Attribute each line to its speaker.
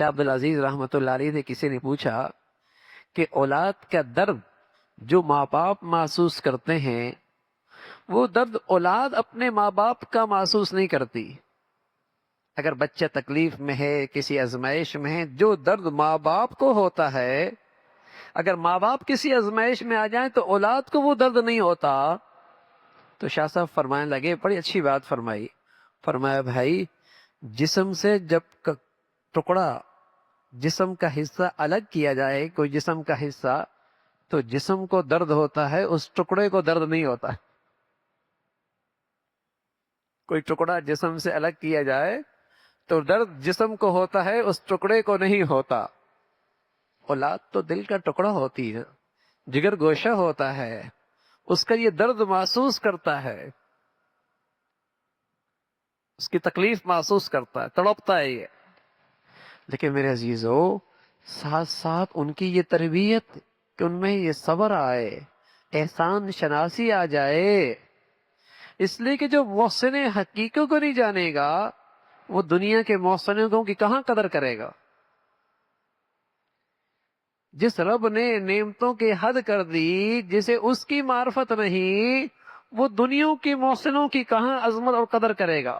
Speaker 1: شاہ عبدالعزیز رحمۃ اللہ علیہ سے کسی نے پوچھا کہ اولاد کا درد جو ماں باپ محسوس کرتے ہیں وہ درد اولاد اپنے ماں باپ کا محسوس نہیں کرتی. اگر بچہ تکلیف میں ہے، کسی آزمائش میں ہے، جو درد ماں باپ کو ہوتا ہے، اگر ماں باپ کسی آزمائش میں آ جائیں تو اولاد کو وہ درد نہیں ہوتا. تو شاہ صاحب فرمانے لگے، بڑی اچھی بات فرمائی. فرمایا بھائی، جسم سے جب ٹکڑا، جسم کا حصہ الگ کیا جائے، کوئی جسم کا حصہ، تو جسم کو درد ہوتا ہے، اس ٹکڑے کو درد نہیں ہوتا. کوئی ٹکڑا جسم سے الگ کیا جائے تو درد جسم کو ہوتا ہے، اس ٹکڑے کو نہیں ہوتا. اولاد تو دل کا ٹکڑا ہوتی ہے، جگر گوشہ ہوتا ہے، اس کا یہ درد محسوس کرتا ہے، اس کی تکلیف محسوس کرتا ہے، تڑپتا ہے یہ. لیکن میرے عزیزو، ساتھ ساتھ ان کی یہ تربیت کہ ان میں یہ صبر آئے، احسان شناسی آ جائے. اس لیے کہ جو محسن حقیقی کو نہیں جانے گا وہ دنیا کے محسنوں کی کہاں قدر کرے گا. جس رب نے نعمتوں کی حد کر دی، جسے اس کی معرفت نہیں، وہ دنیا کی محسنوں کی کہاں عظمت اور قدر کرے گا.